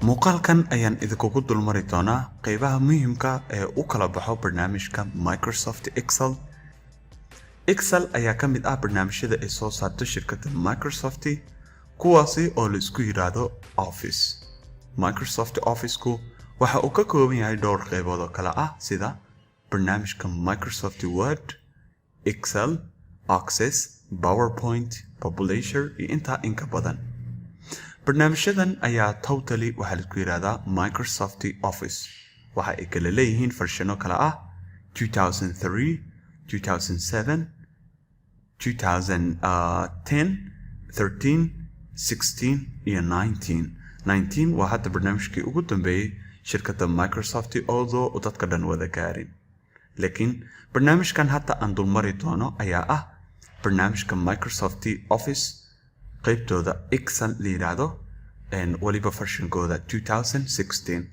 muuqaalkan ayaan idinkugu dulmari doonaa qaybaha muhiimka ee u kala baxo barnaamijka Microsoft Excel. Excel ayaa ka mid ah barnaamijyada ay soo saarto shirkadda Microsoft kuwaasi oo la isku yiraahdo Office. Microsoft Office-ku waxa uu ka kooban yahay dhowr qaybood oo kala ah sida barnaamijka Microsoft Word, Excel, Access, PowerPoint, Publisher iyo intaa in ka badan. barnaamijyadan ayaa totally waxa la isku yiraahdaa Microsoft Office. waxa ay kala leeyihiin versiono kala ah 2003, 2007, 2010, 13, 16 iyo 19. 19 waa hadda barnaamijkii ugu dambeeyay shirkadda Microsoft oo dadka dhan wada gaarin. laakiin barnaamijkan hadda aan dulmari doono ayaa ah barnaamijka Microsoft Office qaybtooda Excel la yiraahdo waliba versionkooda 2016.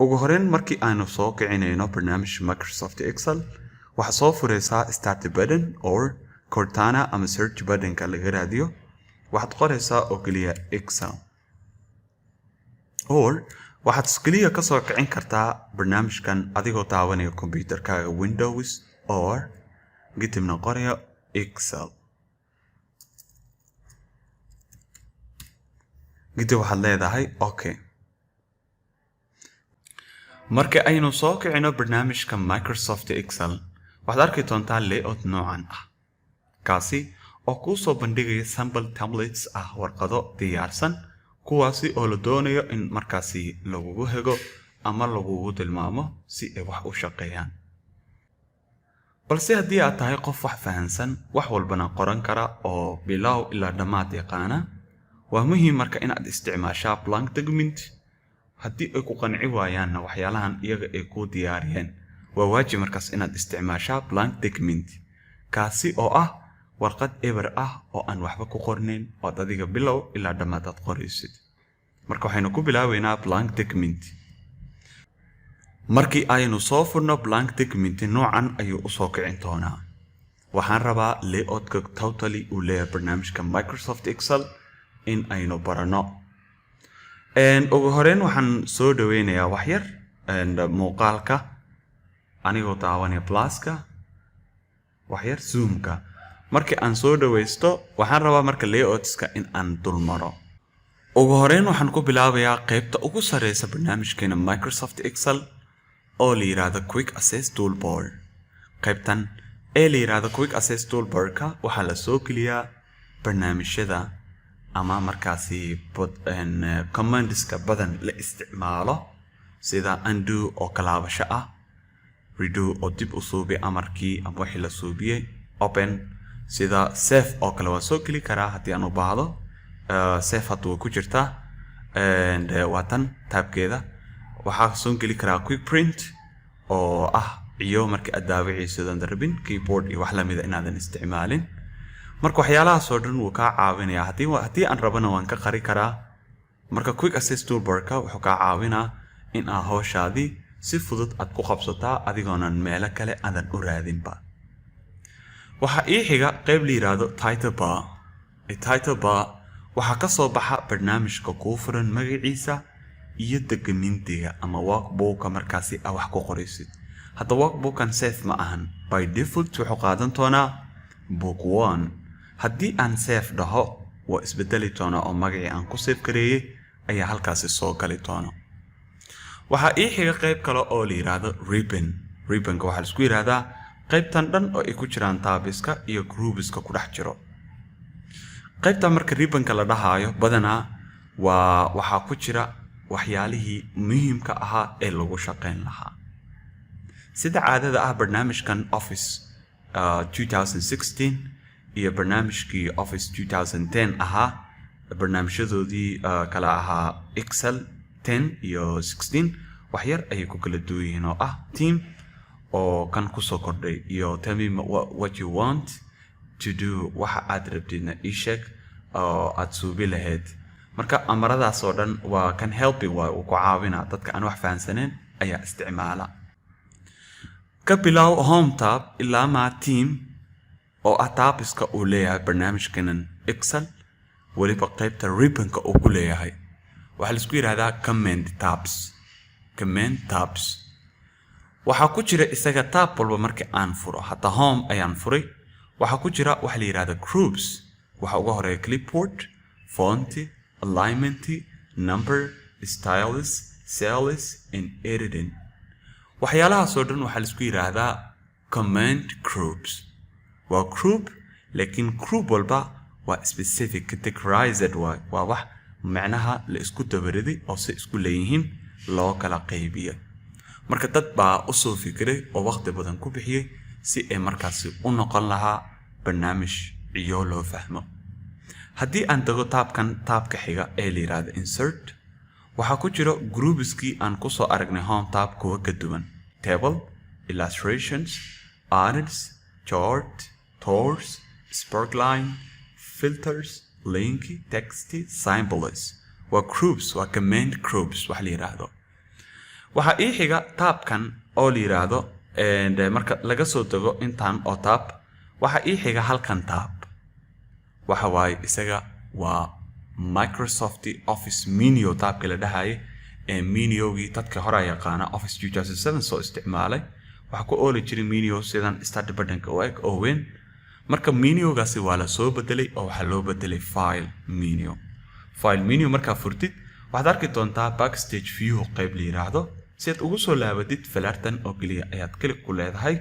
ugu horreyn markii aanu soo kicinayno barnaamijka Microsoft Excel waxa soo fureysaa start button or Cortana ama search button-ka laga raadiyo. waxaad qoreysaa oo kaliya Excel or waxaad kaliya ka soo kicin kartaa barnaamijkan adigoo daawanaya computerkaaga Windows or kadibna qoraya Excel. gidi waxaad leedahay okay. marka aynu soo kicino barnaamijka Microsoft Excel waxaad arki doontaa layout noocan ah kaasi oo kuu soo bandhigaya sample templates ah warqado diyaarsan kuwaasi oo la doonayo in markaasi lagugu hego ama lagugu tilmaamo si ay wax u shaqeeyaan. balse haddii aad tahay qof wax fahansan wax walbana qoran kara oo bilow ilaa dhammaad yaqaana waa muhiim marka inaad isticmaashaa blank document. haddii ay ku qanci waayaanna waxyaalahan iyaga ay ku diyaariyeen waa waajib markaas inaad isticmaashaa blank document kaasi oo ah warqad eber ah oo aan waxba ku qornayn oo adiga bilow ilaa dhammaad aad qoraysid. marka waxaynu ku bilaabeynaa blank document. markii aynu soo furno blank document noocan ayuu u soo kicin doonaa. waxaan rabaa layout-ka totally uu leeyahay barnaamijka Microsoft Excel in aynu barano. ugu horreyn waxaan soo dhaweynayaa wax yar muuqaalka anigoo daawanaya pluska wax yar zoomka. markii aan soo dhaweysto waxaan rabaa marka layoutska in aan dulmaro. ugu horreyn waxaan ku bilaabayaa qaybta ugu sareysa barnaamijkeena Microsoft Excel oo la yiraahdo Quick Access Toolbar. qaybtan ee la yiraahdo Quick Access Toolbar-ka waxaa la soo geliyaa barnaamijyada ama markaasi commands-ka badan la isticmaalo sida undo oo kalaabasho ah, redo oo dib u suubi amarkii ama wixii la suubiyay, open sida save oo kale waa soo geli karaa haddii aan u baahdo. save hadda way ku jirtaa waa tan taabkeeda. waxaa soo geli karaa quick print oo ah iyo markii aad daawacayso rabin keyboard iyo wax lamida inaadan isticmaalin. marka waxyaalahaas oo dhan wuu kaa caawinayaa haddii aan rabana waan ka qari karaa. marka Quick Access Toolbar-ka wuxuu kaa caawinaa in aad hawshaadii si fudud aad ku qabsataa adigoonan meelo kale aadan u raadinba. waxaa ii xiga qayb la yiraahdo title bar. title bar waxaa ka soo baxa barnaamijka kuu furan magaciisa iyo document-iga ama workbook-ka markaasi aad wax ku qoraysid. hadda workbook-kan safe ma ahan, by default wuxuu qaadan doonaa book 1. haddii aan save dhaho waa isbedeli doona oo magacii aan ku save gareeyay ayaa halkaasi soo gali doona. waxaa ii xiga qayb kale oo la yiraahdo ribbon. ribbon-ka waxaa la isku yiraahdaa qaybtan dhan oo ay ku jiraan tabs-ka iyo groups-ka ku dhex jiro. qaybta marka ribbon-ka la dhahaayo badanaa waxaa ku jira waxyaalihii muhiimka ahaa ee lagu shaqeyn lahaa. sida caadada ah barnaamijkan Office 2016 iyo barnaamijkii Office 2010 ahaa barnaamijyadoodii kala ahaa Excel 10 iyo 16 wax yar ayay ku kala duwan yihiin oo ah team oo kan ku soo kordhay iyo tell me what you want to do waxa aad rabtidna ii sheeg oo aad suubi lahayd. marka amaradaas oo dhan waa kan helping waa uu ku caawinaa dadka aan wax fahansaneen ayaa isticmaala. ka bilow home tab ilaa ma team oo ah tabs-ka uu leeyahay barnaamijkan Excel waliba qaybta ribbon-ka uu ku leeyahay. waxaa la isku yiraahdaa command tabs waxaa ku jira isaga tab walba markii aan furo hata home ayaan furay waxaa ku jira waxa la yiraahdaa groups waxa ugu horeeya clipboard font alignment number styles cells and editing waxyaalahaas oo dhan waxaa la isku yiraahdaa command groups waa group laakiin group walba waa specific categorized waa wax macnaha la isku dabariday oo si isku leeyihiin loo kala qaybiyo marka dad baa u soo fikiray oo waqti badan ku bixiyay si ay markaasi u noqon lahaa barnaamij iyo loo fahmo haddii aan tago taabka xiga ee la yiraahdo insert waxaa ku jira groupskii aan ku soo aragnay home tab kuwa ka duwan table illustrations arts chart tours sparkline filters link text symbols waa groups waa command groups wax la yiraahdo waxa ii xiga taabkan oo la yiraahdo marka laga soo tago intaan oo tab waxa ii xiga halkan tab waxa waay isaga waa Microsoft Office Minio tabka la dhahay Minio-gii dadka hore yaqaana Office 2007 soo isticmaalay waxa ku ooli jiray Minio sidan start button-ka oo weyn marka Minio-gaasi waa la soo bedelay oo waxa loo bedelay file Minio marka furtid waxaad arki doontaa backstage view qayb la yiraahdo si aad ugu soo laabatid falartan oo kaliya ayaad click ku leedahay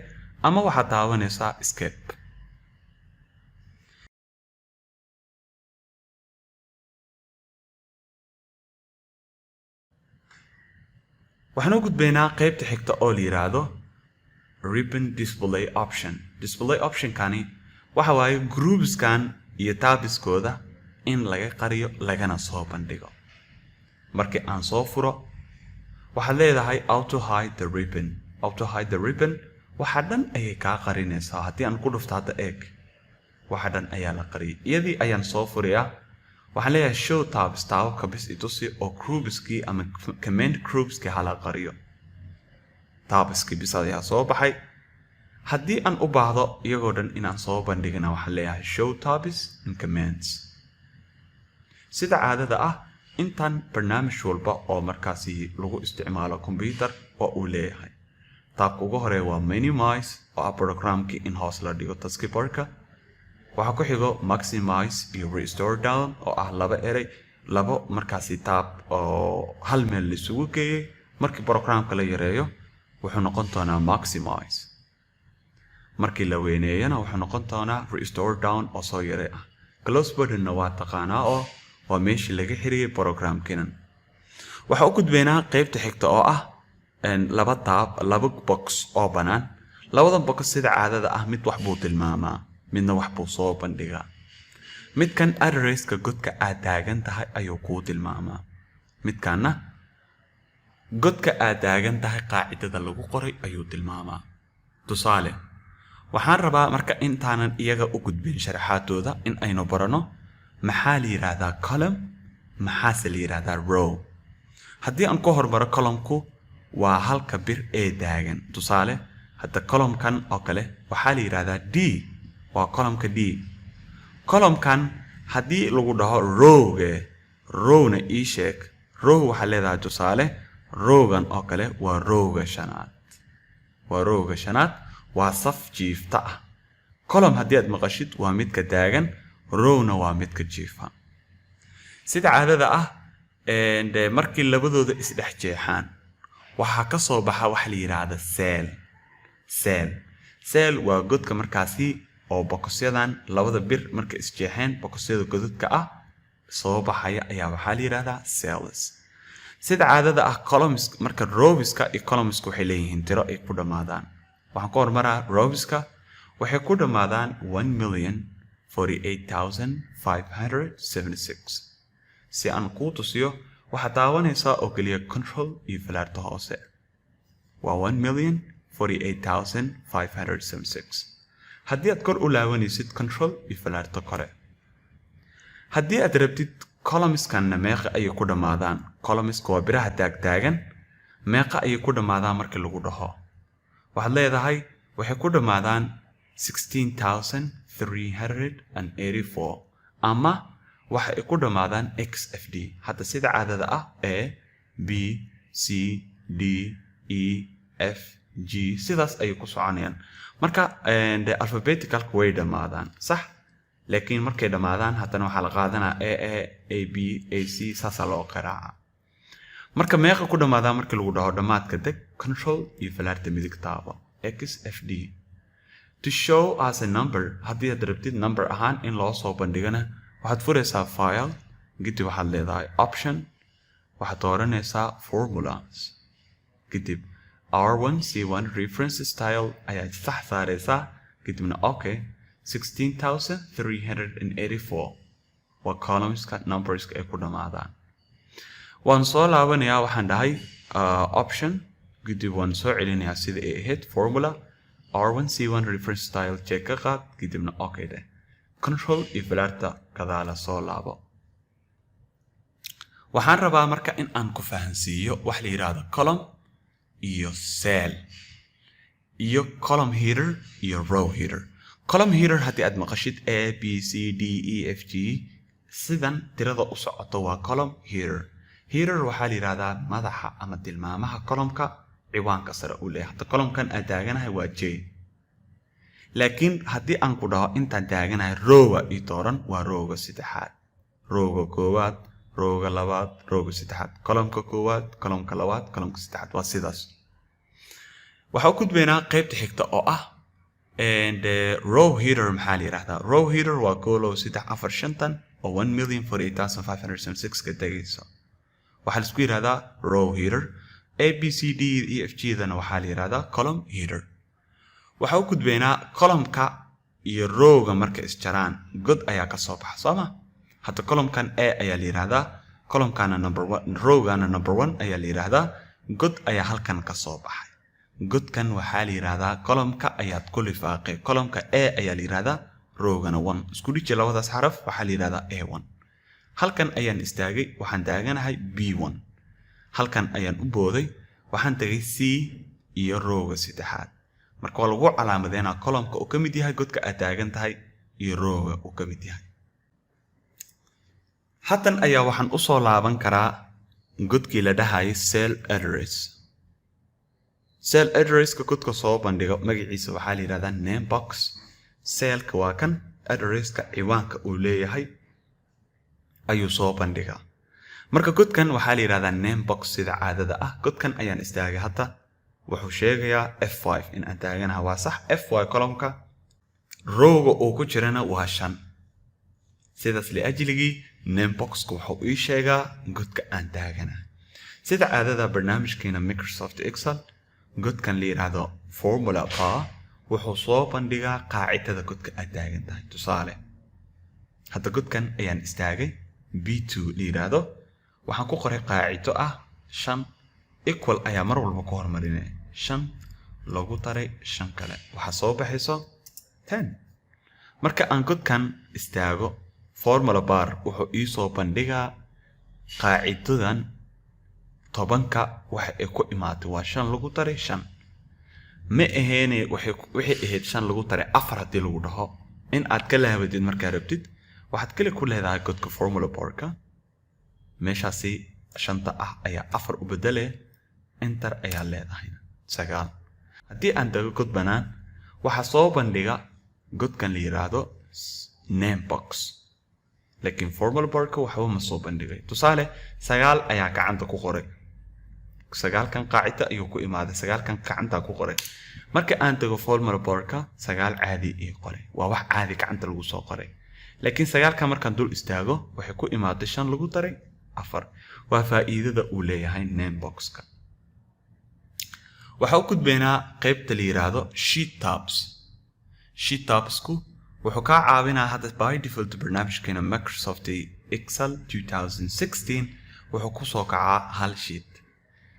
ama waxaad daawanaysaa escape waxaan u gudbaynaa qaybta xigta oo la yiraahdo ribbon display option kani waxa waaye groupskan iyo tabskooda in laga qariyo lagana soo bandhigo markii aan soo furo waxaad leedahay auto hide the ribbon waxa dhan ayay kaa qarinaysaa haddii aan ku dhufto hadda eeg waxa dhan ayaa la qariyay iyadii ayaan soo furayaa waxaan leeyahay show tabs tabka bis itusi oo groupskii ama command groupskii hala qariyo tabskii bis ayaa soo baxay haddii aan u baahdo iyagoo dhan inaan soo bandhigana waxaan leeyahay show tabs and commands sida caadada ah intan barnaamij walba oo markaasi lagu isticmaalo computer oo uu leeyahay tabka ugu horeeya waa minimize oo ah programkii in hoos la dhigo taskbarka waxa ku xigo maximize iyo restore down oo ah laba markaasi tab oo hal meel la isugu geeyay markii programka la yareeyo wuxuu noqon doonaa maximize markii la weyneeyana wuxuu noqon doonaa restore down oo soo yaree ah close button waa taqaanaa oo waa meeshii laga xiriyay programkinan waxa u gudbaynaa qaybta xigta oo ah laba box oo banaan labada box sida caadada ah mid wax buu tilmaamaa midna wax buu soo bandhigaa midkan addresska godka aad taagan tahay ayuu kuu tilmaamaa midkanna godka aad taagan tahay qaacidada lagu qoray ayuu tilmaamaa tusaale waxaan rabaa marka intaanan iyaga u gudbin sharaxaadooda in aynu barano maxaa la yiraahdaa column maxaase la yiraahdaa row haddii aan ku hormaro columnku waa halka bir ee taagan tusaale hadda columnkan oo kale waxaa la yiraahdaa D waa columnka D columnkan haddii lagu dhaho rowna ii sheeg row waxaa leedahay tusaale rowgan oo kale waa rowga shanaad waa saf jiifta ah column haddii aad maqashid waa midka taagan rowna waa midka jiifa sida caadada ah markii labadooda isdhex jeexaan waxaa ka soo baxa wax la yiraahdo cell waa godka markaasi oo boqosyadan labada bir marka isjeexeen boqosyada godadka ah soo baxaya ayaa waxaa la yiraahdaa cells sida caadada ah columns marka rowska iyo columnska waxay leeyihiin tiro ay ku dhamaadaan waxaan ku hormaraa rowska waxay ku dhamaadaan 1,048,576 si aan kuu tusiyo waxaad daawanaysaa oo keliya control iyo falaarta hoose waa 1,048,576 haddii aad kor u laawanaysid control iyo falaarta kore haddii aad rabtid columnskanna meeqa ayay ku dhamaadaan columnska waa biraha taagtaagan meeqa ayay ku dhamaadaan markii lagu dhaho waxaad leedahay waxay ku dhamaadaan 16,384 ama waxa ay ku dhamaadaan XFD hadda sida caadada ah A B C D E F G sidaas ay ku soconayaan marka alphabetical way dhamaadaan sax laakiin markay dhamaadaan haddana waxa la qaadanaa A B A C saasa loo qaraaca marka meeqa ku dhamaadaan markii lagu dhaho dhamaadka deg control iyo falaarta midig taabo XFD to show as a number haddii aad rabtid number ahaan in loo soo bandhigana waxaad furaysaa file kadib waxaad leedahay option waxaad dooranaysaa formulas kadib R1 C1 reference style ayaad sax saaraysaa kadibna okay 16,384 waa columnska numberska ay ku dhamaadaan waan soo laabanayaa waxaan dhahay option kadib waan soo celinayaa sida ay ahayd formula R1 C1 reference style check ka qaad kadibna okay dheh control iyo falaarta kadaala soo laabo waxaan rabaa marka in aan ku fahansiiyo wax la yiraahdo column iyo cell iyo column header iyo row header column header haddii aad maqashid A B C D E F G sidan tirada u socoto waa column header header waxaa la yiraahdaa madaxa ama tilmaamaha columnka ciwaanka sare u leeyahay hadda columnkan aad taaganahay waa J laakiin haddii aan ku dhaho intaan taaganahay rowga ii dooran waa rowga saddexaad rowga koowaad rowga labaad rowga saddexaad columnka koowaad columnka labaad columnka saddexaad waa sidaas waxa u gudbaynaa qaybta xigta oo ah row header maxaa la yiraahdaa row header waa goolow 345 oo 1,048,576 ka tagayso waxaa la isku yiraahdaa row header A B C D E F G dana waxaa la yiraahdaa column header waxa u gudbaynaa columnka iyo rowga marka isjaraan god ayaa ka soo baxa sooma hadda columnkan A ayaa la yiraahdaa columnkana number 1 rowgana number 1 ayaa la yiraahdaa god ayaa halkan ka soo baxay godkan waxaa la yiraahdaa columnka ayaad ku lifaaqay columnka A ayaa la yiraahdaa rowgana 1 isku dhigi labadaas xaraf waxaa la yiraahdaa A1 halkan ayaan istaagay waxaan taaganahay B1 halkan ayaan u booday waxaan tagay C iyo rowga saddexaad marka waa lagu calaamadeynaa columnka uu ka mid yahay godka aad taagan tahay iyo rowga uu ka mid yahay hadan ayaa waxaan u soo laaban karaa godkii la dhahay cell address cell addresska godka soo bandhigo magaciisa waxaa la yiraahdaa name box cellka waa kan addresska ciwaanka uu leeyahay ayuu soo bandhigaa marka godkan waxaa la yiraahdaa name box sida caadada ah godkan ayaan istaagay hadda wuxuu sheegayaa F5 in aan taaganahay waa sax F5 columnka rowga uu ku jirana waa 5 sidaas li ajligii name boxku wuxuu ii sheegaa godka aan taaganahay sida caadada barnaamijkeena Microsoft Excel godkan la yiraahdo formula bar wuxuu soo bandhigaa qaacidada godka aad taagan tahay tusaale hadda godkan ayaan istaagay B2 la yiraahdo waxaan ku qoray qaacido ah 5 equal ayaa mar walba ku hormarinay 5 lagu taray 5 kale waxa soo baxayso 10 marka aan godkan istaago formula bar wuxuu ii soo bandhigaa qaacidadan 10ka waxa ay ku imaatay waa 5 lagu taray 5 ma aheene waxay ahayd 5 lagu taray 4 hadii lagu dhaho in aad ka laabadid marka rabtid waxaad kale ku leedahay godka formula barka meeshaasi 5 ah ayaa 4 u bedelay enter ayaa leedahay 9 hadii aan dago god banaan waxa soo bandhiga godkan la yiraahdo name box laakiin formula barka waxa ma soo bandhigay tusaale 9 ayaa gacanta ku qoray 9 kan qaacida ayuu ku imaaday 9 kan gacanta ku qoray marka aan dago formula barka 9 caadi ee qoray waa wax caadi gacanta lagu soo qoray laakiin 9 kan markaan dul istaago waxay ku imaaday 5 lagu taray 4 waa faa'iidada uu leeyahay name boxka waxa uu gudbaynaa qaybta la yiraahdo sheet tabsku wuxuu ka caawinaa hadda by default barnaamijkeena Microsoft Excel 2016 wuxuu ku soo kacaa hal sheet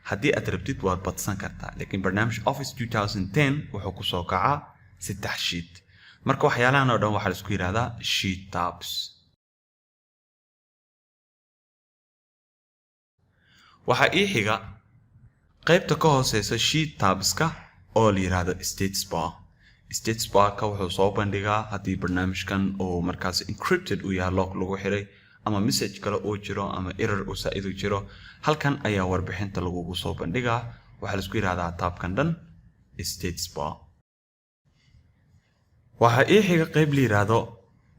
haddii aad rabtid waad badsan kartaa laakiin barnaamij Office 2010 wuxuu ku soo kacaa 3 sheet marka waxyaalahan oo dhan waxa la isku yiraahdaa sheet tabs waxa ii xiga qaybta ka hooseysa sheet tabska oo la yiraahdo status bar ka wuxuu soo bandhigaa hadii barnaamijkan oo markaas encrypted u yahay lock lagu xiray ama message kale oo jiro ama error oo saaid jiro halkan ayaa warbixinta lagu soo bandhigaa waxa la isku yiraahdaa tabkan dhan status bar waxa ay xiga qayb la yiraahdo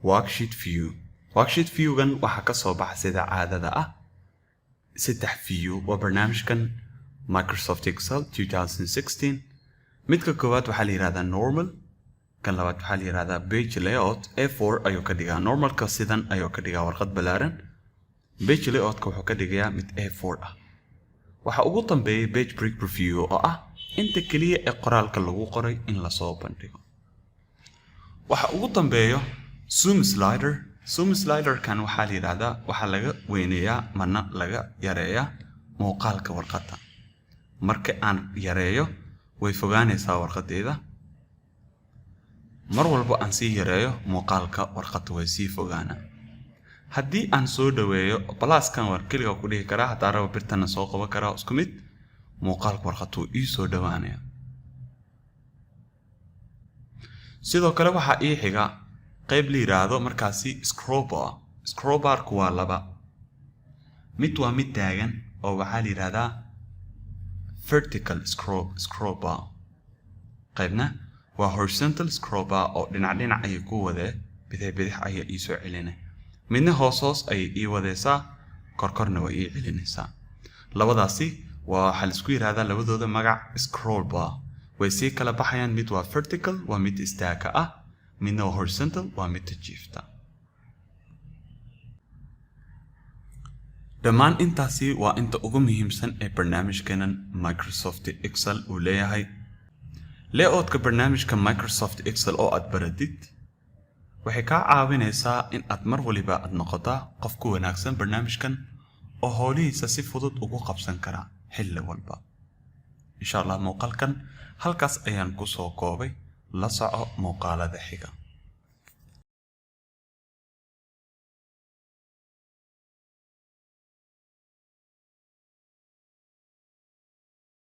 worksheet view gan waxa ka soo baxay sida caadada ah 3 view waa barnaamijkan Microsoft Excel 2016 midka koowaad waxa la yiraahdaa normal kan labaad waxa la yiraahdaa page layout A4 ayuu ka dhigaa normalka sidan ayuu ka dhigaa warqad balaaran page layout ka wuxuu ka dhigayaa mid A4 ah waxa ugu dambeeyay page break preview oo ah inta kaliya ee qoraalka lagu qoray in la soo bandhigo waxa ugu dambeeyo zoom slider kan waxa la yiraahdaa waxa laga weyneeyaa marna laga yareeyaa muuqaalka warqadda marka aan yareeyo way fogaanaysaa warqadeeda mar walba aan sii yareeyo muuqaalka warqadda way sii fogaana haddii aan soo dhaweeyo pluskan war kaliya ku dhigi karaa haddii rabo birtana soo qaban karaa isku mid muuqaalka warqaddu ii soo dhawaanaya sidoo kale waxa ii xiga qayb la yiraahdo markaasi scroll bar ku waa laba mid waa mid taagan oo waxa la yiraahdaa vertical scroll bar qaybna waa horizontal scroll bar oo dhinac ay ku wada bidix ay ii soo celinay midna hoos ay ii wadaysaa korkorna way ii celinaysaa labadaasi waa waxa la isku yiraahdaa labadooda magac scroll bar way si kala baxayaan mid waa vertical waa mid istaaga ah midna waa horizontal waa mid jiifta dhammaan intaasi waa inta ugu muhiimsan ee barnaamijkan Microsoft Excel uu leeyahay layout-ka barnaamijka Microsoft Excel oo aad baratid waxay ka caawinaysaa in aad mar waliba aad noqoto qof ku wanaagsan barnaamijkan oo hawlihiisa si fudud ugu qabsan kara xilli walba insha Allah muuqaalkan halkaas ayaan ku soo koobay la soco muuqaalada xiga